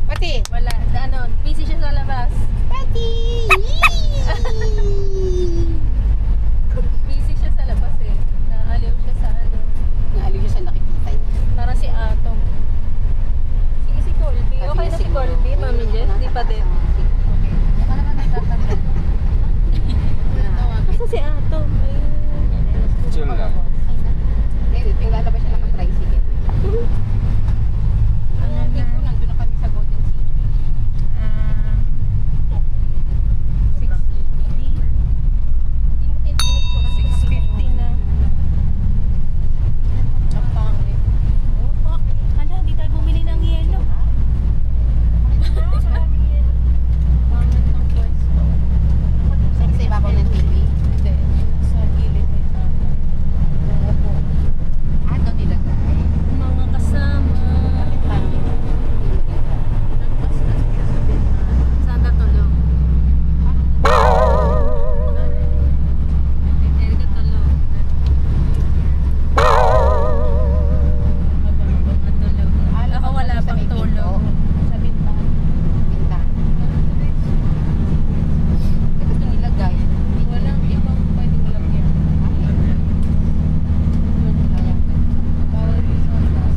Pati. Wala, ano, busy siya sa labas. Pati. Busy siya sa labas eh. Naaliw siya sa ano. Naaliw siya sa nakikita niya. Para si Atom. Sige si Colby. Sabi Okay niya na si Colby, Mami Jess? Di pa din. Okay. Baka naman nagtatanggap. Kasi si Atom. Chill lang. Hindi, lalabas siya naka-tricycle. Ano na? Nandun na kami sa Golden City. 6:50 na. Ang pangit. Hala, di tayo bumili ng yelo. Pangit ng pwesto. Sa ibabaw ng TV. Hindi, sa gilid nito. Doon nilagay. Mga kasama. Saan ka tulog? Hindi ka tulog. Ako wala pang tulog. Sa bintana. Ito doon nilagay. Walang ibang pwedeng lagyan. Bawal sa taas.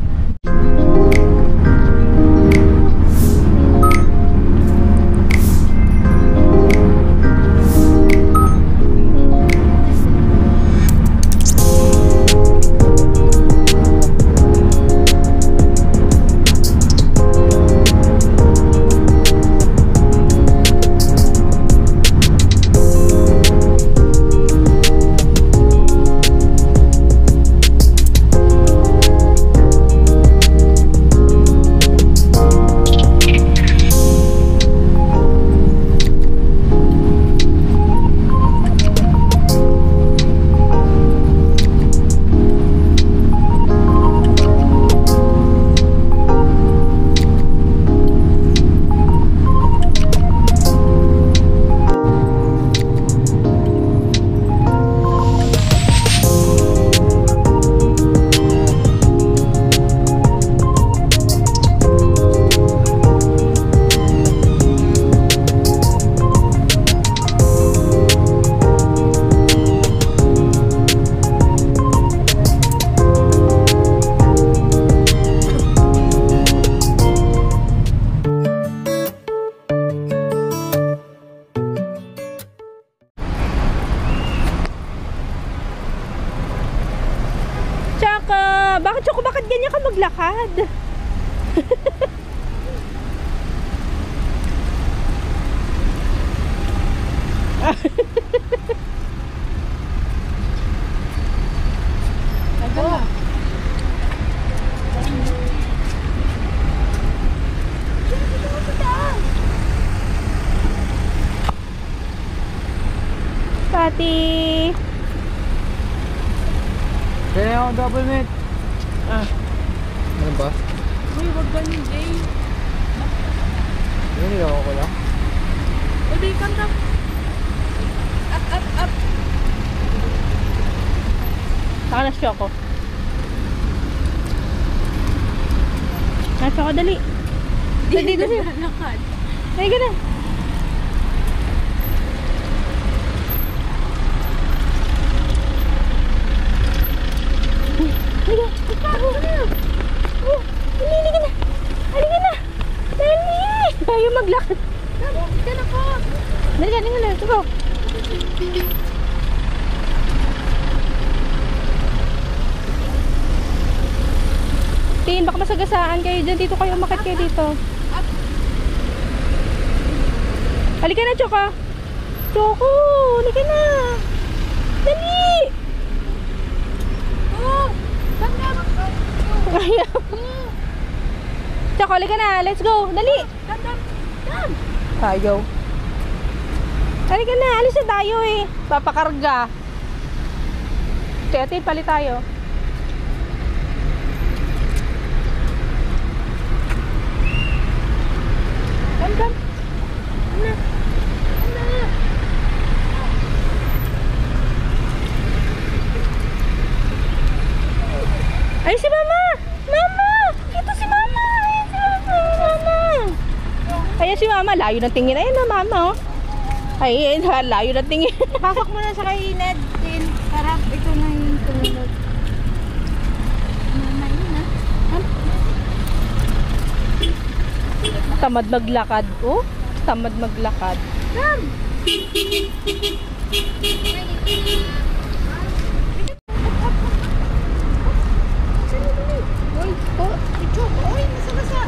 Tsaka, bakit ganyan ka maglakad? Oh. Pati. Kaya ako double net. Ano ba? Uy, wag ganyan, Jay. Yan niloko ko lang. Uy, come up. Up. Saka na Choco. Choco, dali. Dali ko siya. Ay, gana. Halika na. Dali. Tayo maglakad. Halika na po. Dali, let's go. Tin, baka masagasaan kayo dyan. Dito kayo, umakit kayo dito. Halika na, Choco. Choco, halika na. Dali. Ayaw. Choco, halika na. Let's go. Dali. Ayaw. Halika na. Alis na tayo eh. Papakarga. Ate, palit tayo. Come. Ana. Ay, si Mama! Mama! Ito si Mama! Ayan si Mama! si mama, layo ng tingin. Ayun na mama, oh. Ay, layo ng tingin. Pasok mo na sa kay Ned din. Para ito na yung sumunod. Na yun ah. Tamad maglakad, oh. Tamad maglakad. Uy, oh, ito. Uy, nasa.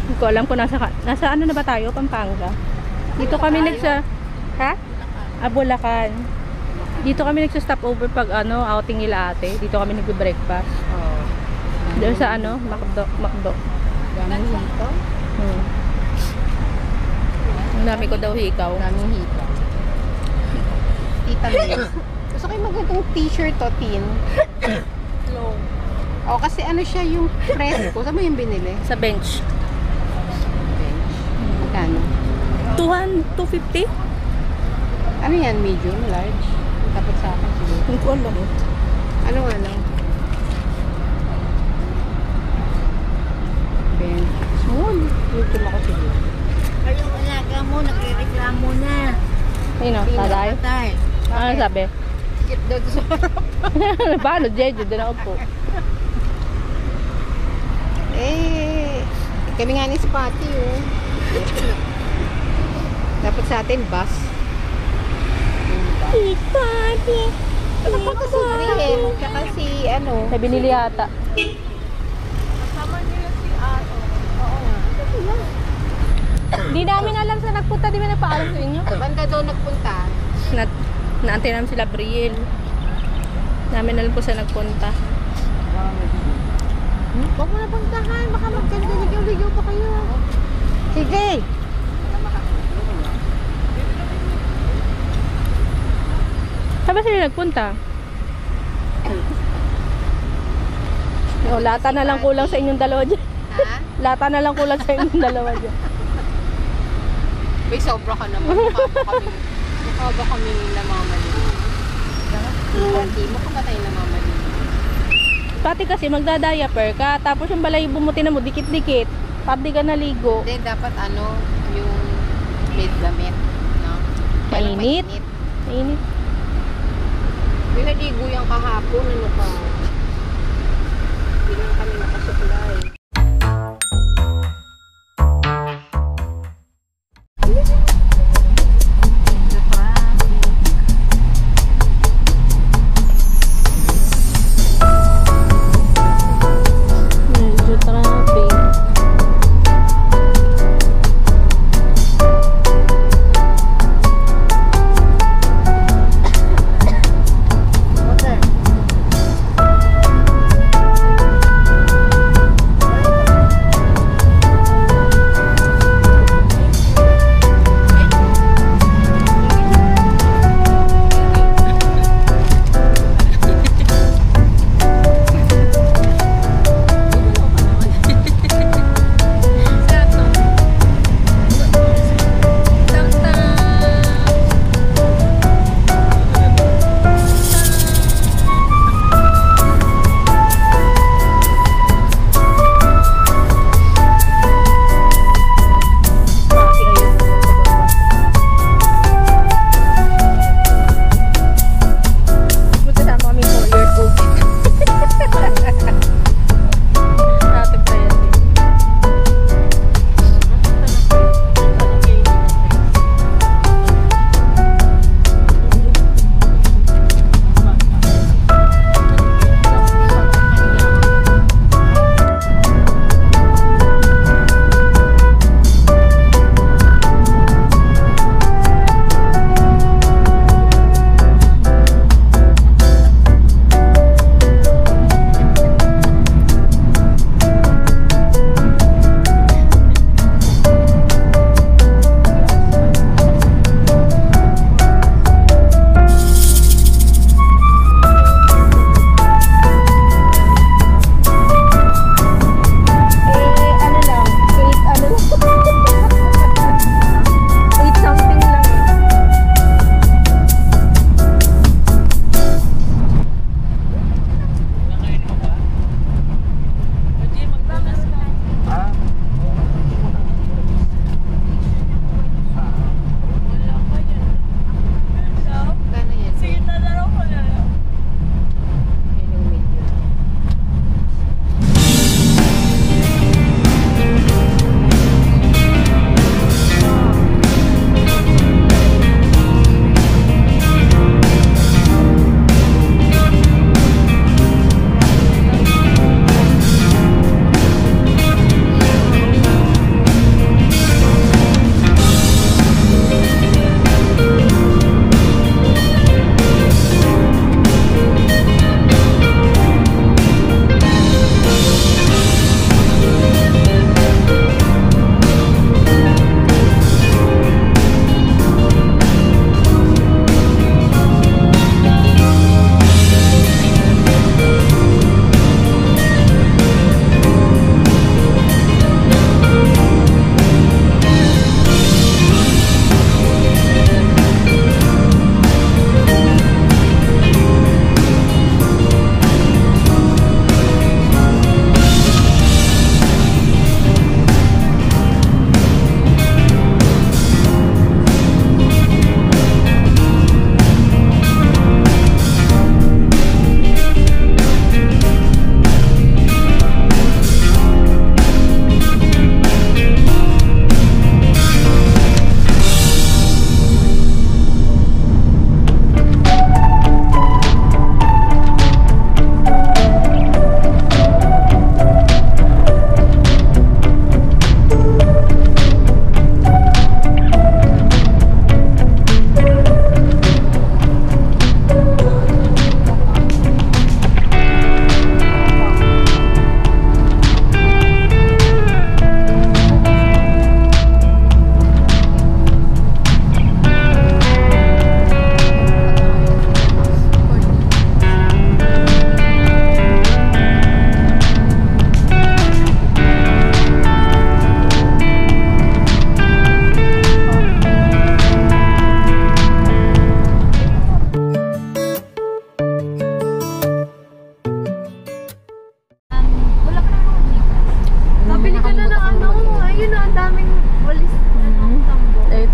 Hindi ko alam kung nasa ano na ba tayo, Pampanga. Dito kami ha? Bulacan. Dito kami nagsa-stop over pag ano, outing nila ate. Dito kami nagbe-breakfast. Oh. Doon sa ano, Macdo. Daming hito. Ang dami ko daw hikaw. Daming hito. Tita Mel. Gusto ko yung magandang t-shirt to, tin. Long. O, kasi ano siya yung fresco. Saan mo yung binili? Sa bench. Magkano? 250? Ano yan? Medium? Large? Dapat sa akin siguro. Hindi ko alam. Ano nga lang? Small. Medium ako siguro. Ayong alaga mo, nagre-reklamo na. Ayun o, taday. Patay. Ano sabi? Skip daw sa harap. Paano, Jeju? Doon ako po. Kami nga ni Spotty, oh. Dapat sa atin, bus. Party. Dapat si Brian, tsaka si, ano. Sabi nili yata. Kasama nila si Ato. Oo nga. Hindi namin alam sa nagpunta. Di ba nagpaalam sa inyo? Banda daw nagpunta. Naantay namin sila Briel. Namin alam po sa nagpunta. Huwag mo na puntahan. Baka magkanda. Ligaw-ligaw pa kayo. Sige. Saan ba sila nagpunta? O, lata na lang kulang sa inyong dalawa dyan. Ha? Lata na lang kulang sa inyong dalawa dyan. May sobra ka naman. Mukha ba kami namamali? Hindi mo ka ba tayo namamali? Pati kasi magdadiaper ka, tapos yung balayibo mo tinan mo, dikit-dikit. Pati ka naligo. Hindi, dapat ano, yung med damit. No? Kaya Mainit. Mainit. Yung naligo yung kahapon, ano ka? Hindi lang kami nakasuklay. Medyo traffic. Okay.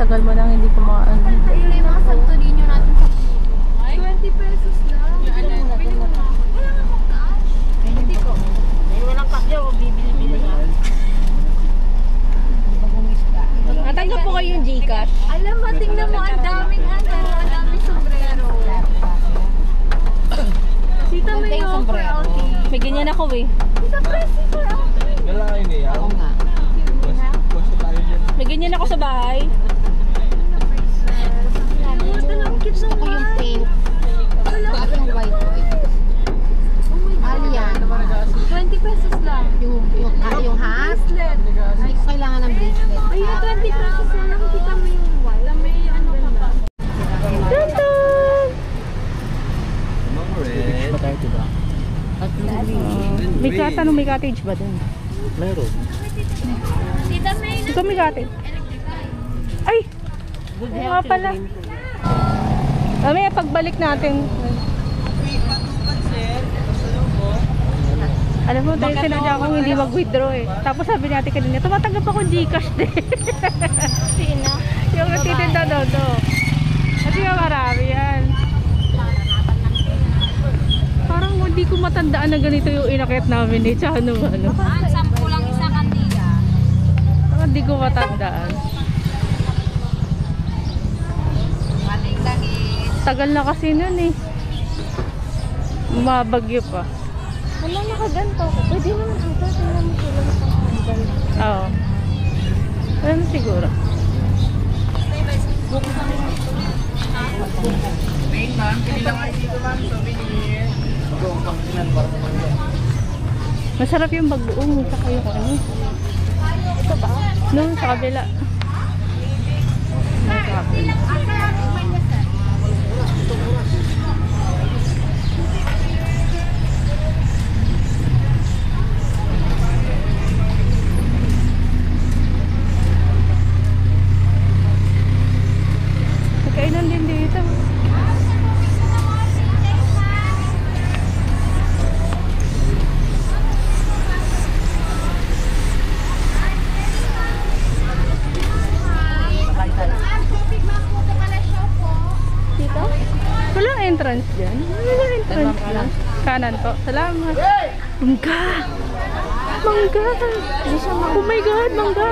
tagal mo nang hindi kumain. Ayun yung mga Santorini natin sa 20 pesos lang. Bili mo na. Wala nga akong cash. Hindi ko. Walang cash yun. Bibili-bili nga. Natanggap po kayo yung Gcash. Alam mo, tingnan mo. Ang daming ang daming sombrero. Tita may Ganda yung offer sombrero. outing. May ganyan ako eh. Tita Presi for outing. Kailangan yun eh. Oo nga. Pwede tayo dyan. May ganyan ako sa bahay. Gusto ko yung pink. At yung white. Mahal yan. 20 pesos lang. Yung hat. Bracelet. Ay, kailangan ng bracelet. Ayun, 20 pesos lang. Nakikita mo yung white. May ano ka pa. Mga red. Pa tayo diba? May cottage ba dun? Meron. Tita May na. Ito may cottage. Ay! Nga pala. Mamaya pagbalik natin. Alam mo, dahil sinadya akong hindi mag-withdraw eh. Tapos sabi natin kanina, tumatanggap ako Gcash din. Sino? Yung natitinda dodo. Kasi nga marami yan. Parang hindi ko matandaan na ganito yung inakyat namin eh. Tsaka ano. Sampu lang isa kandila. Parang hindi ko matandaan. Tagal na kasi nun eh. Umabagyo pa. Wala nakaganto ko. Pwede naman ata. Tingnan mo sila sa handle. Oo. Ano siguro? Main ma'am, pili lang kayo dito ma'am. Souvenir. Go, pangsinan para naman yan. Masarap yung bagoong. Saka yung ano. Ito ba? Noon sa kabila. Sa kabila. Kainan din dito. Dito? Walang entrance dyan. Walang entrance lang. Kanan po. Salamat. Mangga! Mangga! Oh my God! Mangga!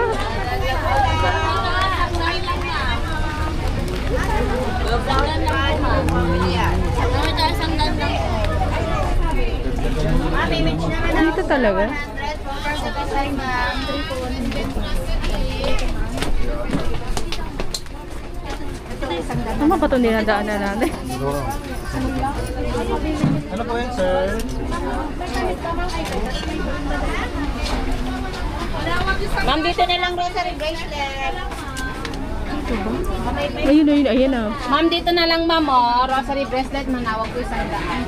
Dito talaga? Tama ba itong dinadaanan natin? Ano po yan, sir? Ma'am, dito na lang rosary bracelet. Ayun ah. Ma'am, dito na lang ma'am, oh. Rosary bracelet, manawag ko isang daan.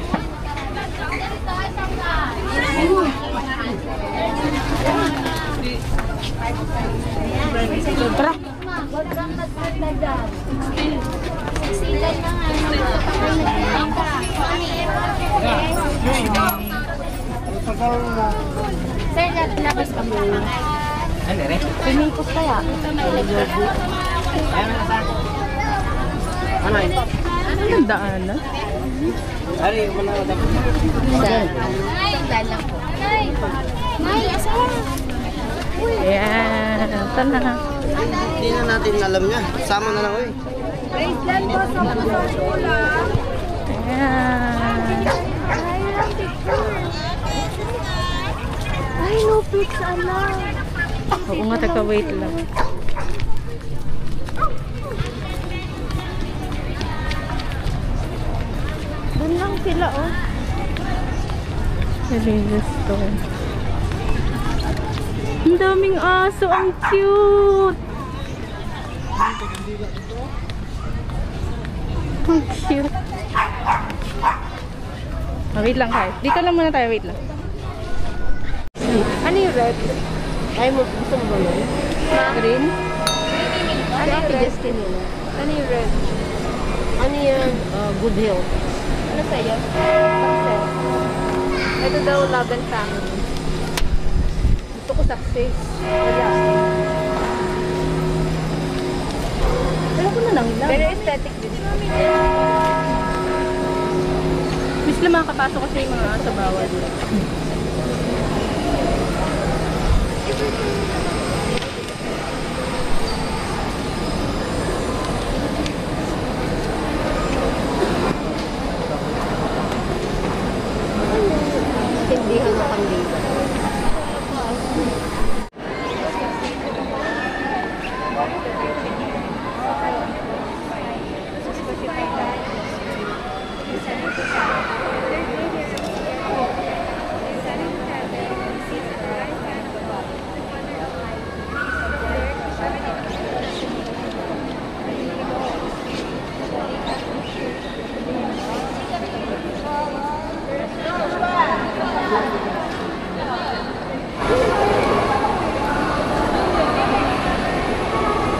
Tara! Huwag kang nagdagdag. Sisilay na nga. Sir, labas ka mo. Ano rin? Pumipos kaya. Ano yun? Anong daan ah? Ari, wala na dapat. Sandal lang po. Nay, asawa. Ayan. Ito na. Hindi na natin alam niya. Sama na lang ko eh. Bracelet po sa pula. Ayan. Ay, no pics, anak. Oo nga, taga-wait lang. Doon lang sila, oh. Religious store. Ang daming aso. Ang cute! Ang cute. Wait lang tayo. Dito lang muna tayo. Wait lang. Ano yung red? Ay, mo gusto mo ba yun? Green? Ano yung red? Ano yung red? Ano yung Good Hill? Ano sa'yo? Success. Ito daw Love and Family. Gusto ko success. Wala. Ayoko na lang lang. Very aesthetic din. Miss lang makakapasok kasi yung mga sa bawal. Tindihan ng kandila.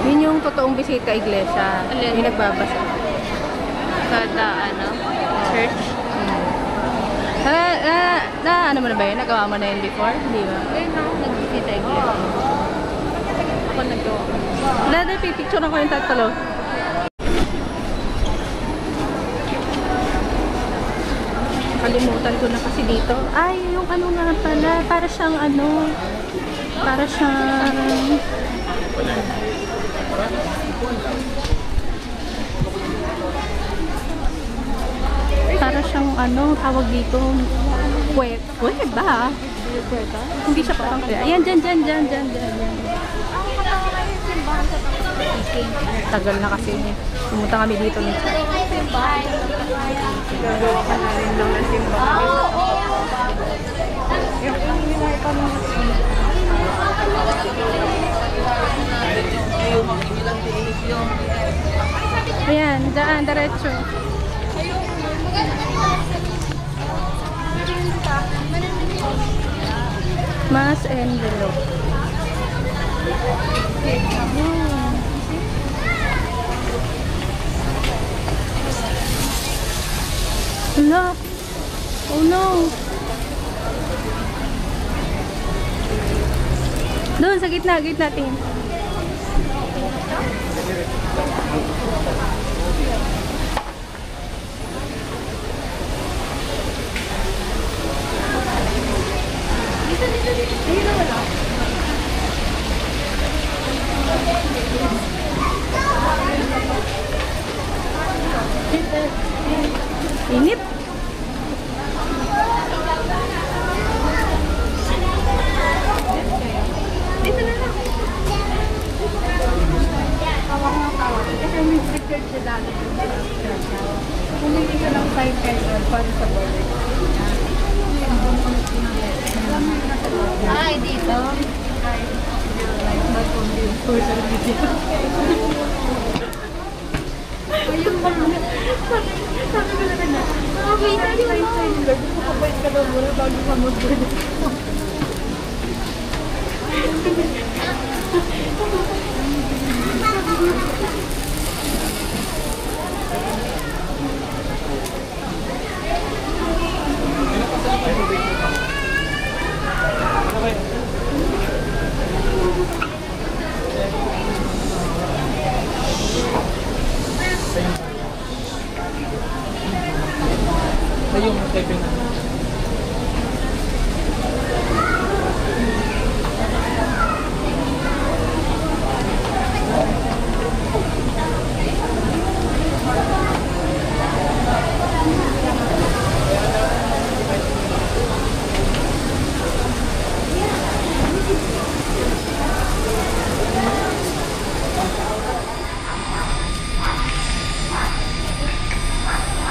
Yun yung totoong bisita iglesia. Yung nagbabasa. Kada church. Ano mo na ba yun? Nagawa mo na yun before? Hindi ba? Ayun ako nagbisita iglesia. Ako nagawa. Wala na, pipicture ako yung tatlo. Kalimutan ko na kasi dito. Ay, yung ano nga pala. Para siyang tawag dito. Ba? Hindi siya parang kaya. Ayan, dyan. Tagal na kasi. Pumunta kami dito. Gagawa ka na rin lang ng simbahan. Ayan, dyan, diretso. Mas envelope. Hala. Oh no. Doon sa gitna tingin. Init. Dito na lang. Tawag na tawag. Kasi may picture siya dati. Pumili ka ng 5 pesos para sa balik. Ay, dito. Social media. Ayun ba? Sabi ko na rin na. Okay, tayo na. Magpapabait ka daw muna bago ka mag-good. Yung taping na.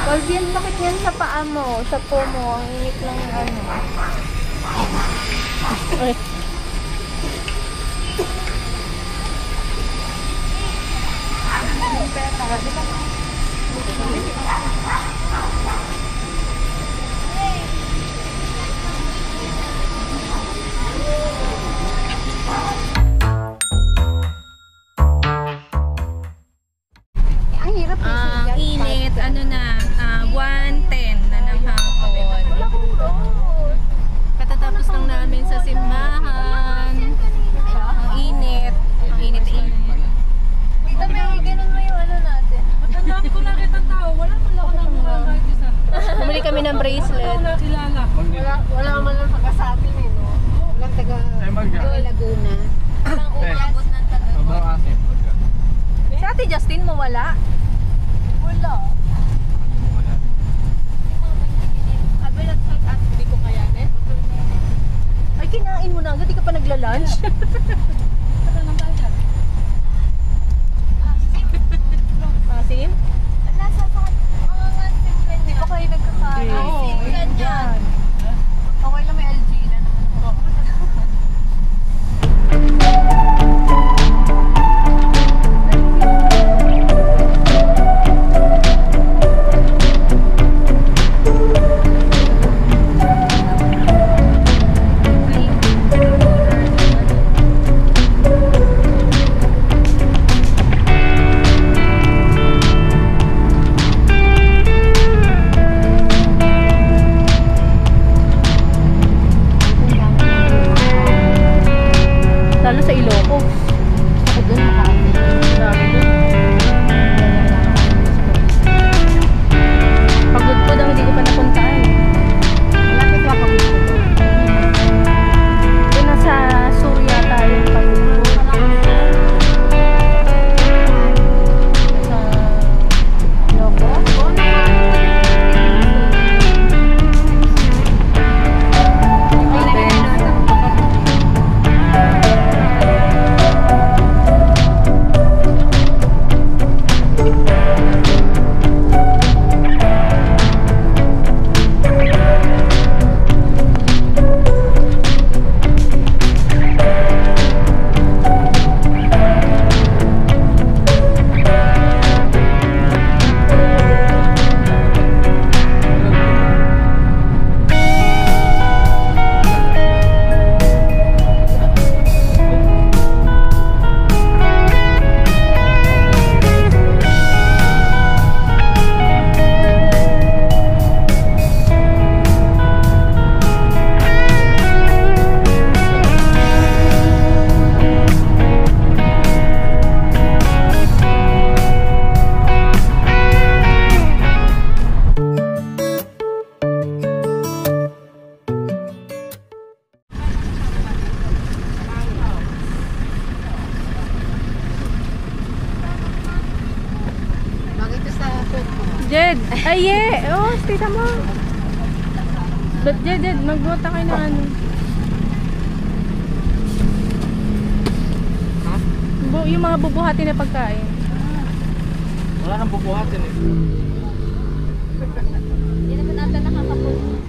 Colvin, bakit yan sa paa mo? Sa po mo, ang init ng ano. Ay. Ang hirap Ang init, ano na, 1:10 na ng hapon. Katatapos lang namin sa simbahan. Ang init. Ang init. Dito may ganun mo yung ano Bumili kami ng bracelet. Wala man lang pagkasabi eh, no? Walang taga Laguna. Sobrang asim. Si Ate Justin mawala. Wala. Hindi ko kayanin. Ay, kinain mo na agad. Di ka pa nagla-lunch. Asim? Hindi pa kayo nagkakain. Oo. Ganyan. Okay lang, may LG na naman. Lalo sa Ilocos. Ako doon makakita. Dami doon. Pagod ko daw, hindi ko pa napuntaan. Malapit ka pag gusto ko. Doon nasa Surya tayo pagod ko. Sa Logo. Bakit ito sa food mo? Jed! Ay, yeah! Oh, tita mo. But Jed, magbuta kayo ng ano. Yung mga bubuhati na pagkain. Wala nang bubuhatin eh. Hindi naman natin nakakapun.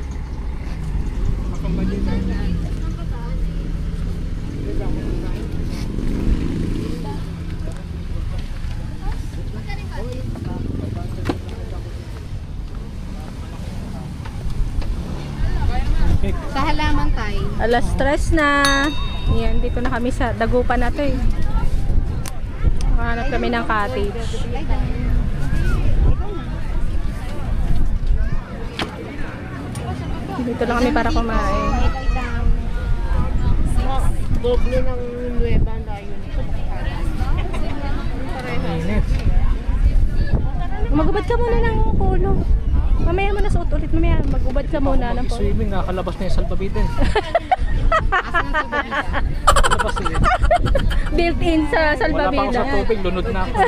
Sa halaman tayo. Alas 3 na. Yan, dito na kami sa Dagupan na to eh. Makahanap kami ng cottage. Dito lang kami para kumain. Doble ng nueva na yun. Init. Magubad ka muna ng polo. Mamaya mo na suot ulit. Mamaya magubad ka muna ng polo. Swimming, nakalabas na yung salbabitin. Asan ang tubig? Labas ulit. Built-in sa Wala pa ako salbabida. sa tubig, lunod na ako.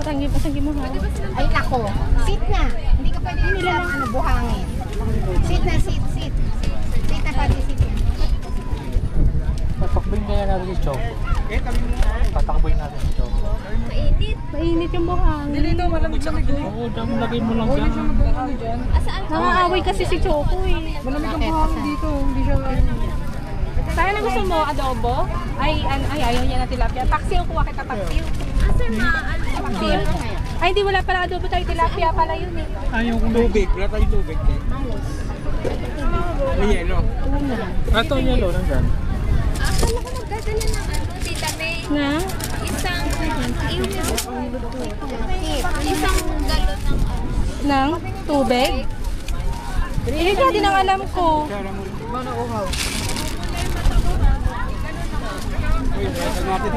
Matanggi mo ha. Ay nako, sit na. Hindi ka pwede nila ano, buhangin. Sit na, sit. Sit na pati, sit na. Tatakboy kaya natin si Choco. Tatakboy natin si Choco. Mainit yung buhangin. Dito, malamig-lamig. Oo, dyan lagay mo lang dyan. Nangaaway kasi si Choco eh. Malamig ang buhangin dito. Hindi siya Kaya na gusto mo adobo? Ay, ayaw niya na tilapia. Paksiw, kuha kita paksiw. Paksiw. Ay, hindi wala pala adobo tayo. Tilapia pala yun eh. Ayaw kong tubig. Wala tayong tubig. May yelo. Ito ang yelo, nandyan. Akala ko magdadala ng ano, Tita May. Na? Isang galon ng ano. Nang tubig? Hindi ka din ang alam ko.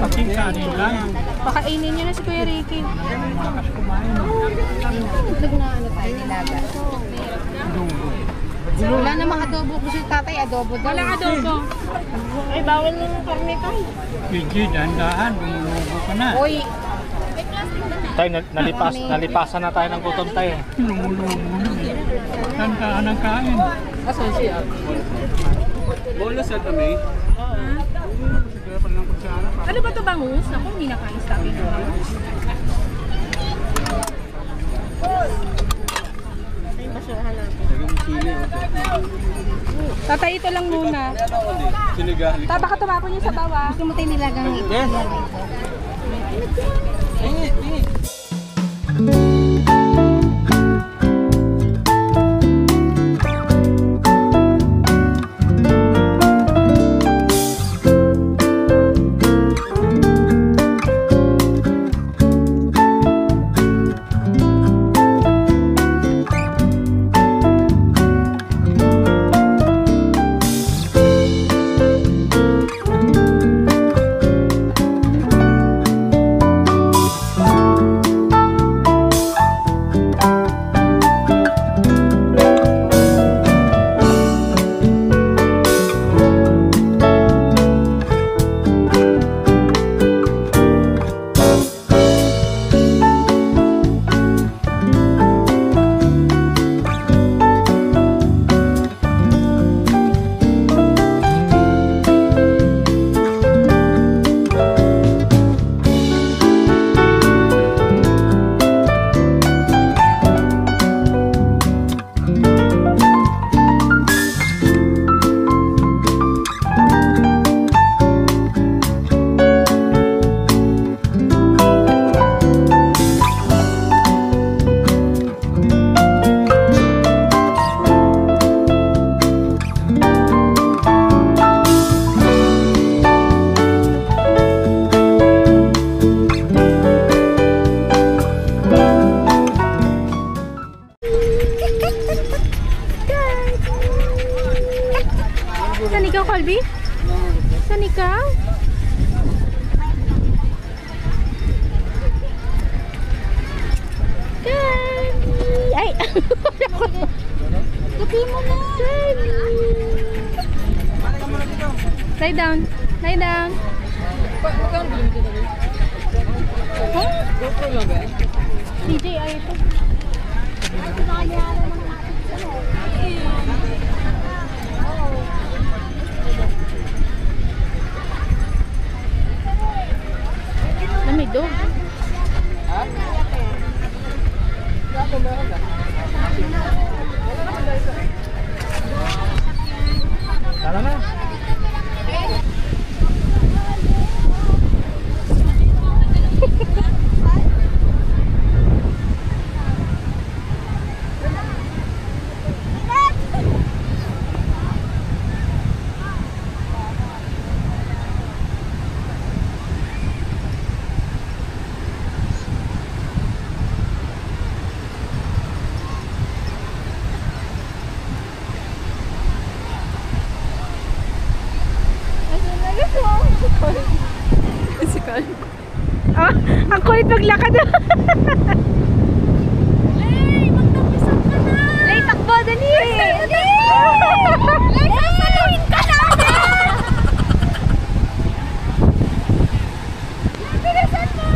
Paking kanin lang. Pakainin nyo na si Kuya Ricky. Malakas kumain. Itlog na ano tayo nilaga. Wala namang adobo. Gusto yung tatay, adobo daw. Walang adobo. Ay, bawal ng karne tayo. PG, dahan-dahan. Lumulubo ka na. Uy, Tayo, nalipasan na tayo ng gutom tayo. Lumulubo na. Dahan-dahan ang kain. asan siya? Bola sa dami. Ano ba ito bangus? Ako, hindi nakain sa akin. Ay, basurahan natin. Tatay, ito lang muna. Sinigang. Baka tumapon yung sa bawah. Gusto mo tayo nilagang itlog? Saan ikaw, Colby? Saan ikaw? Colby! Ay! Gabi mo na! Lie down. Lie down. Huh? DJ, ay ito. May dog. Tara na. Physical. Ah, ang kulit maglakad. Lay, magtapisan ka na! Lay, takbo, dali! Lay, sasaluhin ka namin! Bilisan mo!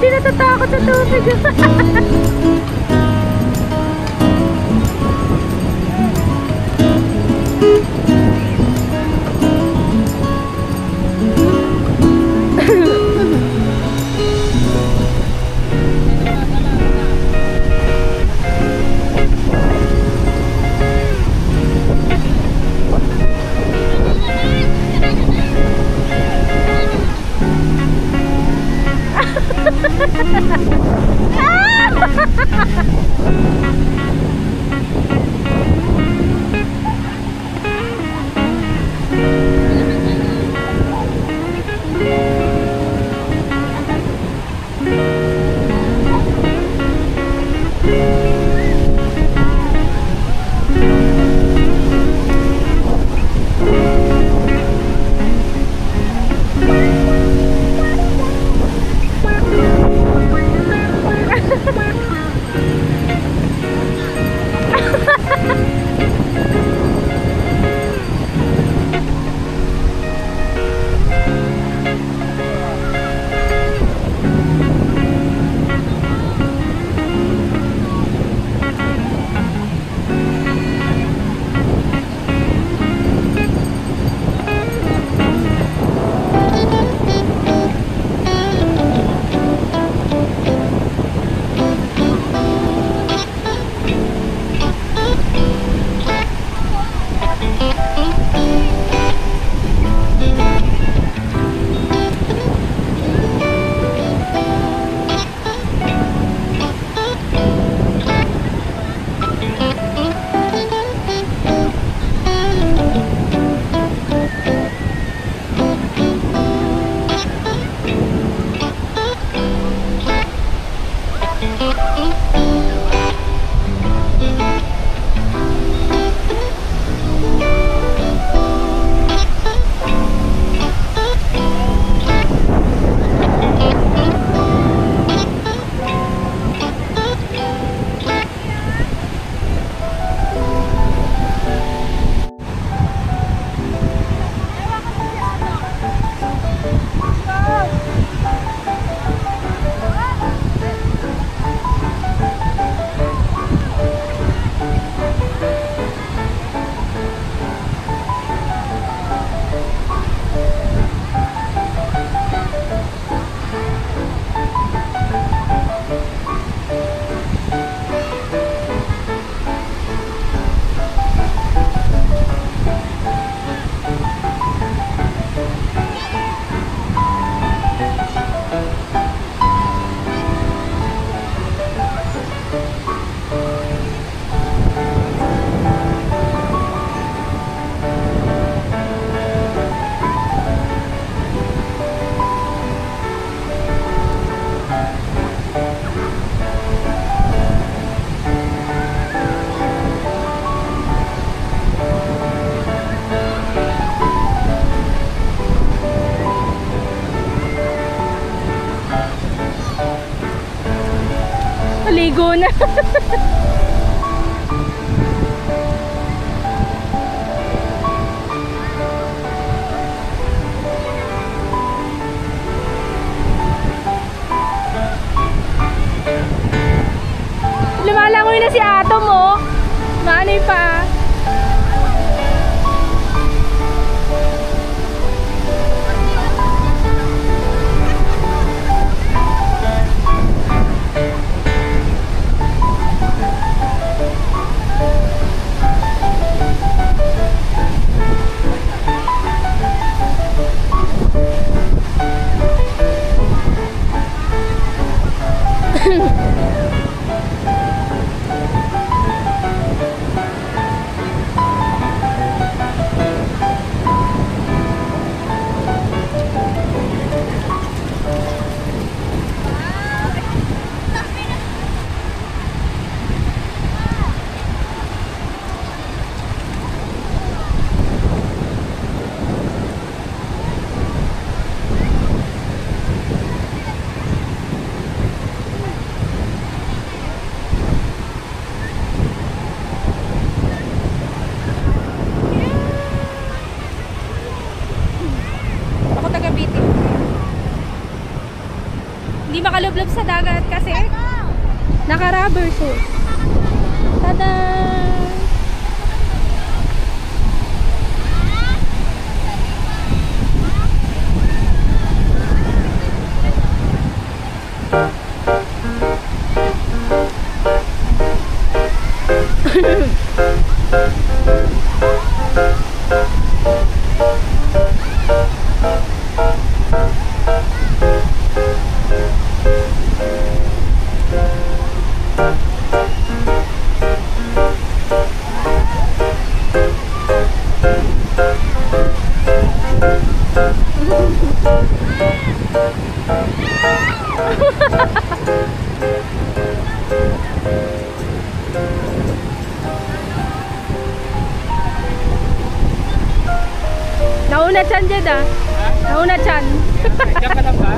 Di natatakot sa tubig. Maligo na. Lumalangoy na si Atom, oh. Maanay pa. makalublob sa dagat kasi naka-rubber shoes. Tada! Nauna chan dyan ah. Nauna chan. Diyan ka lang ba?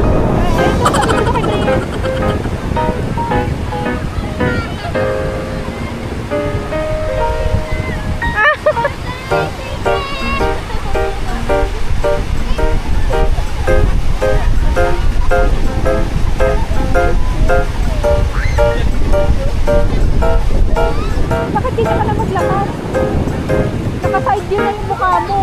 Bakit di ka na maglakad? Naka-side view na yung mukha mo.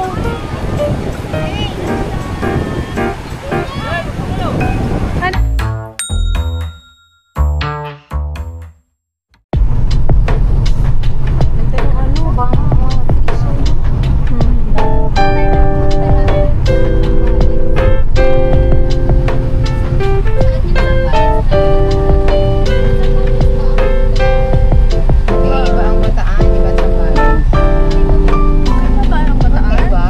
Iba ang Bataan, iba sa Bataan. Ano ba ang Bataan? Iba?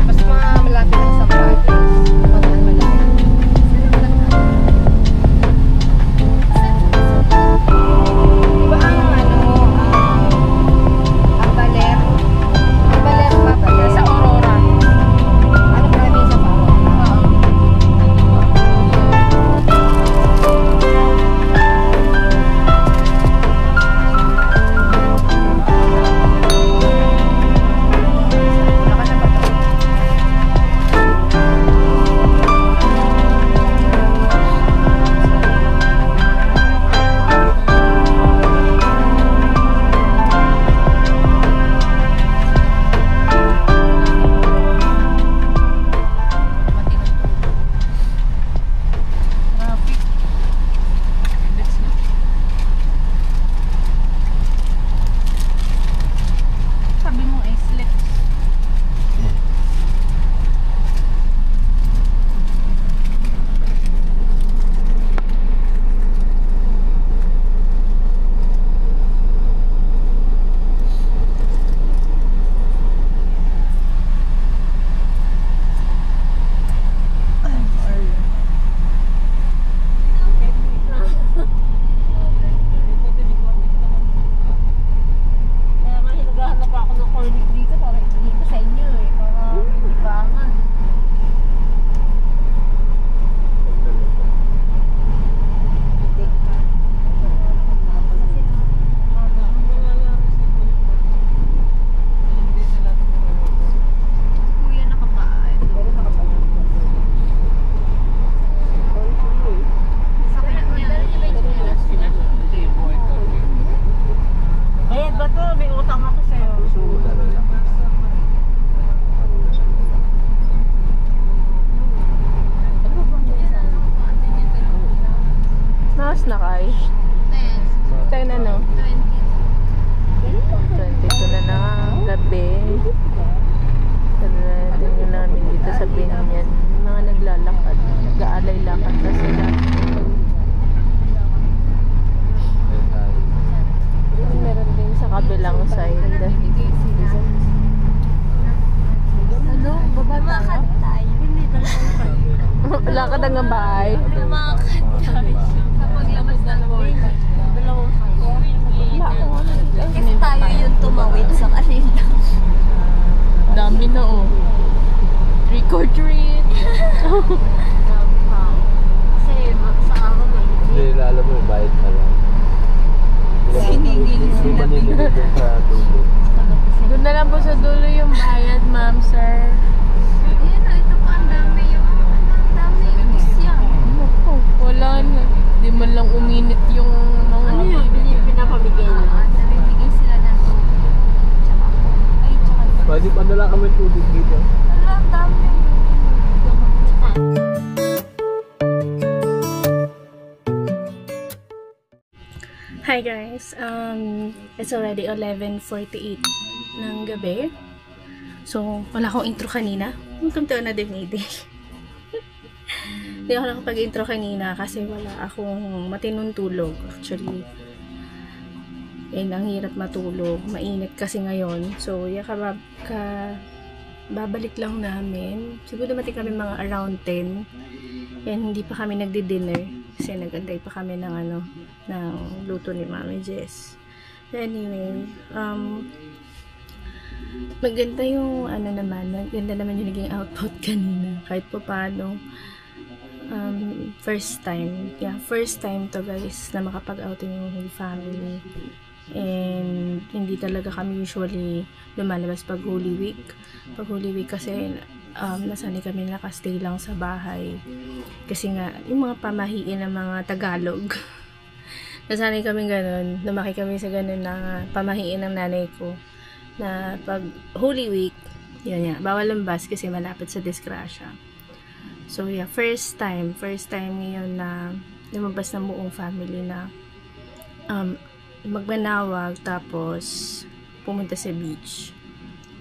Mas malapit ang Sambales. Bataan malapit. Iba ang ang Baler. Ang Baler pa Baler. Sa Aurora. Ano probinsya pa? Sabi mo ay slip. Kaya nga hinagahanap ako ng cornic dito para dito sa inyo eh. Para libangan. Kuya nakapaay. Bayad ba to? May utang ako sa'yo. Mas na kay? 10 ano? 22 na na gabi. Tingnan namin dito sa Binyan. Mga naglalakad. Nag-aalay lakad na sila. Meron din sa kabilang side. Ano? Babata tayo. Hindi Wala ka na nga bahay. Lumakad tayo. Sa paglabas ng board. Dalawang kasi tayo yung tumawid sa kanila. Dami na oh. Trick or treat. Kasi sa araw may Hindi, alam mo, bayad pa lang. siningil Hindi sila. manililig yung sa tubo. Doon na lang po sa dulo yung bayad, ma'am, sir. Ayan, ito pa ang dami yung ang dami yung bus yan. Ano po? Hi guys, it's already 11:48 ng gabi. So, wala akong intro kanina. Welcome to another meeting. Hindi ako nakapag-intro kanina kasi wala akong matinong tulog. Actually, ang hirap matulog. Mainit kasi ngayon. So, babalik lang namin. Siguro dumating kami mga around 10. And hindi pa kami nagdi-dinner. Kasi nagantay pa kami ng ng luto ni Mami Jess. So, anyway, maganda yung maganda naman yung naging output kanina. Kahit pa paano. First time to guys na makapag-outing yung whole family. And hindi talaga kami usually lumalabas pag Holy Week. Pag Holy Week kasi nasanay kami nakastay lang sa bahay. Kasi nga, yung mga pamahiin ng mga Tagalog. Nasanay kami ganun. Lumaki kami sa ganun na pamahiin ng nanay ko. Na pag Holy Week, yun nga, bawal lambas kasi malapit sa disgrasya. So yeah, first time ngayon na lumabas ng buong family na magbanawag tapos pumunta sa beach.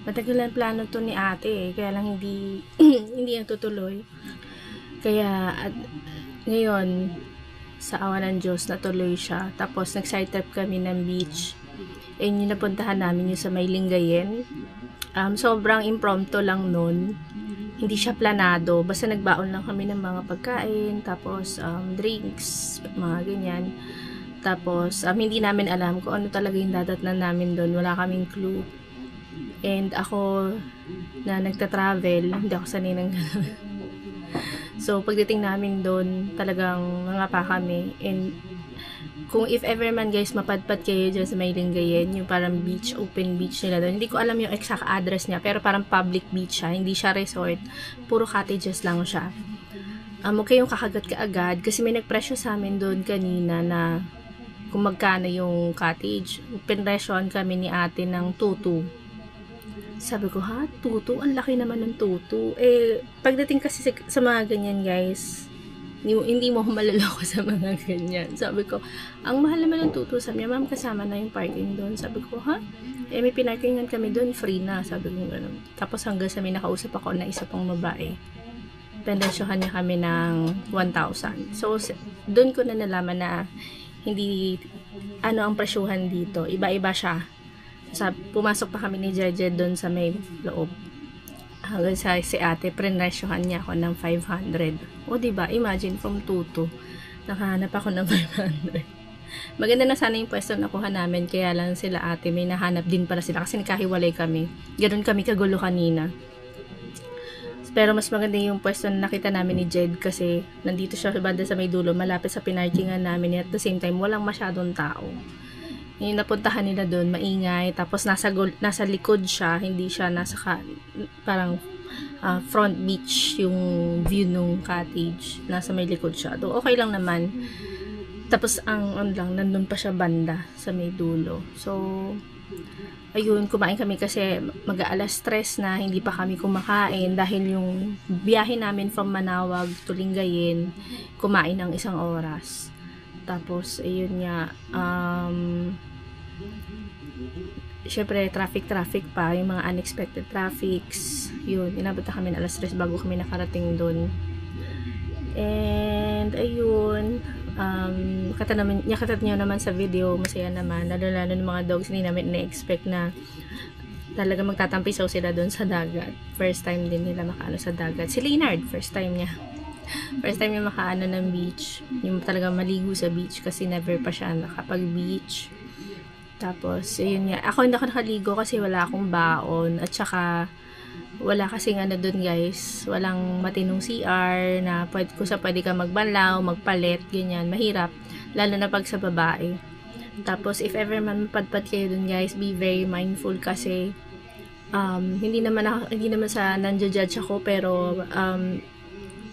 Matagal ang plano to ni ate kaya lang hindi natutuloy. Kaya at ngayon sa awa ng Diyos natuloy siya. Tapos nag-side trip kami ng beach. And yung napuntahan namin yung sa May Lingayen. Sobrang impromptu lang nun. Hindi siya planado. Basta nagbaon lang kami ng mga pagkain, tapos drinks, mga ganyan. Tapos, hindi namin alam kung ano talaga yung dadatnan namin doon. Wala kaming clue. And ako, na nagta-travel, hindi ako sanay ng gano'n. So, pagdating namin doon, talagang nangapa kami. And, kung if ever man guys, mapadpad kayo dyan sa May Lingayen, yung parang beach, open beach nila doon. Hindi ko alam yung exact address niya, pero parang public beach siya. Hindi siya resort. Puro cottages lang siya. Huwag kayong kakagat kaagad, kasi may nagpresyo sa amin doon kanina na kung magkano yung cottage. Pinresyohan kami ni ate ng 2,200. Sabi ko, ha? 2,200? Ang laki naman ng 2,200. Pagdating kasi sa mga ganyan, guys, hindi mo maluloko sa mga ganyan. Sabi ko, ang mahal naman ng 2,200. Sabi niya, ma'am, kasama na yung parking doon. Sabi ko, ha? May pinarkingan kami doon, free na. Sabi ko, gano'n. Tapos hanggang sa may nakausap ako na isa pang babae. Pendensyohan niya kami ng 1,000. So, doon ko na nalaman na hindi ang presyuhan dito. Iba-iba siya. Pumasok pa kami ni Jeje doon sa may loob. Hanggang sa si ate, prenesyohan niya ako ng 500. O diba, imagine from 2,200. Nakahanap ako ng 500. Maganda na sana yung pwesto na nakuha namin. Kaya lang sila ate, may nahanap din para sila. Kasi nakahiwalay kami. Ganun kami kagulo kanina. Pero mas maganda yung pwesto na nakita namin ni Jed kasi nandito siya banda sa may dulo, malapit sa pinarkingan namin, at the same time walang masyadong tao. Yung napuntahan nila doon, maingay, tapos nasa likod siya, hindi siya parang front beach yung view nung cottage, nasa may likod siya. So, okay lang naman. Tapos nandun pa siya banda sa may dulo. So, ayun, kumain kami kasi mag-aalas 3 na, hindi pa kami kumakain dahil yung biyahe namin from Manawag to Lingayen, kumain ng 1 oras. Tapos, ayun nga, syempre, traffic pa, yung mga unexpected traffics, yun, inabot na kami ng alas 3 bago kami nakarating doon. And, ayun, nakatat nyo naman sa video, masaya naman, lalo ng mga dogs, hindi namin na-expect na talaga magtatampisaw sila doon sa dagat. First time din nila makaano sa dagat. Si Leonard, first time niya makaano ng beach, yung talaga maligo sa beach kasi never pa siya nakapag-beach. Tapos, yun nga, ako hindi ako nakaligo kasi wala akong baon, at saka wala kasing doon guys, walang matinong CR na pwede ka magbanlaw, magpalit, ganyan, mahirap, lalo na pag sa babae. Tapos if ever man mapadpad kayo doon guys, be very mindful kasi hindi naman sa nanjo-judge ako, pero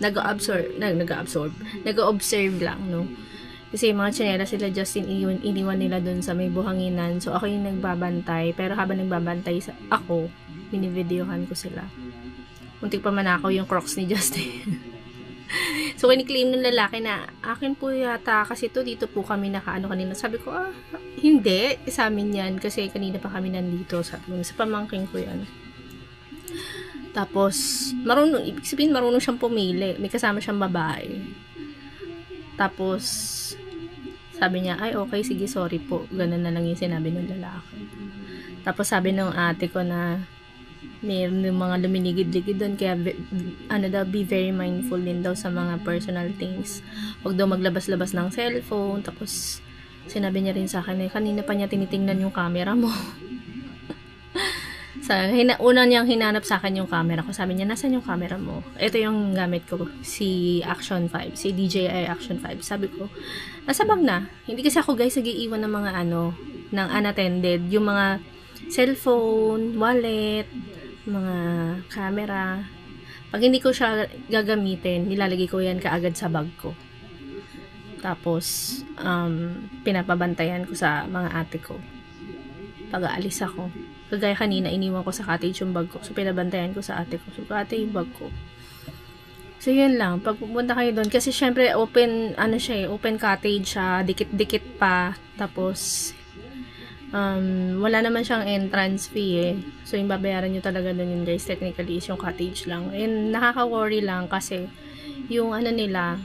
nag-observe lang, no? Kasi yung mga tsinela sila Justin iniwan nila doon sa may buhanginan. So ako yung nagbabantay, pero habang nagbabantay ako, binivideohan ko sila. Muntik pa man ako yung Crocs ni Justin. So, kiniklaim ng lalaki na, akin po yata kasi to, dito po kami nakaano kanina. Sabi ko, hindi, sa amin yan. Kasi kanina pa kami nandito. Sabi ko, sa pamangking ko yan. Tapos, ibig sabihin, marunong siyang pumili. May kasama siyang babae. Tapos, sabi niya, ay, okay, sige, sorry po. Ganun na lang yung sinabi ng lalaki. Tapos, sabi ng ate ko na, mayroon yung mga luminigid-ligid doon, kaya be very mindful din daw sa mga personal things. Huwag daw maglabas-labas ng cellphone. Tapos sinabi niya rin sa akin, kanina pa niya tinitingnan yung camera mo. Una niyang hinanap sa akin yung camera ko. Sabi niya, nasan yung camera mo? Ito yung gamit ko, si Action 5, si DJI Action 5. Sabi ko, nasa bag na. Hindi kasi ako guys nag-iiwan ng mga ng unattended, yung mga cellphone, wallet, mga camera. Pag hindi ko siya gagamitin, nilalagay ko yan kaagad sa bag ko. Tapos, pinapabantayan ko sa mga ate ko. Pag aalis ako. Kagaya kanina, iniwan ko sa cottage yung bag ko. So, pinabantayan ko sa ate ko. So, ate yung bag ko. So, yun lang. Pag pupunta kayo doon, kasi syempre, open cottage siya, dikit-dikit pa. Tapos, wala naman siyang entrance fee eh. So, yung babayaran nyo talaga doon yun guys, technically is yung cottage lang. And nakaka-worry lang kasi yung nila,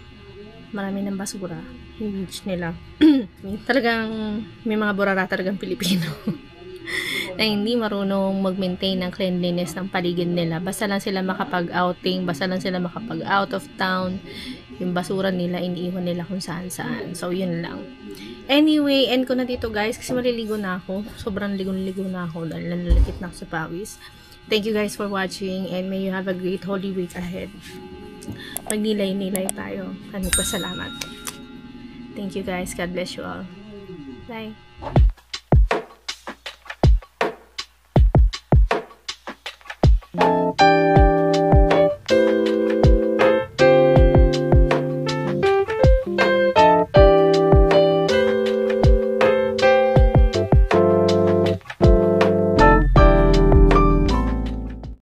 marami ng basura. Yung beach nila. Talagang, may mga burara talagang Pilipino. Na hindi marunong mag-maintain ng cleanliness ng paligid nila. Basta lang sila makapag-outing, basta lang sila makapag-out of town. Yung basura nila, iniiwan nila kung saan-saan. So, yun lang. Anyway, end ko na dito guys kasi maliligo na ako. Sobrang ligo na ako dahil nalalakit na ako sa pawis. Thank you guys for watching and may you have a great Holy Week ahead. Magnilay-nilay tayo. Maraming pasalamat. Thank you guys. God bless you all. Bye.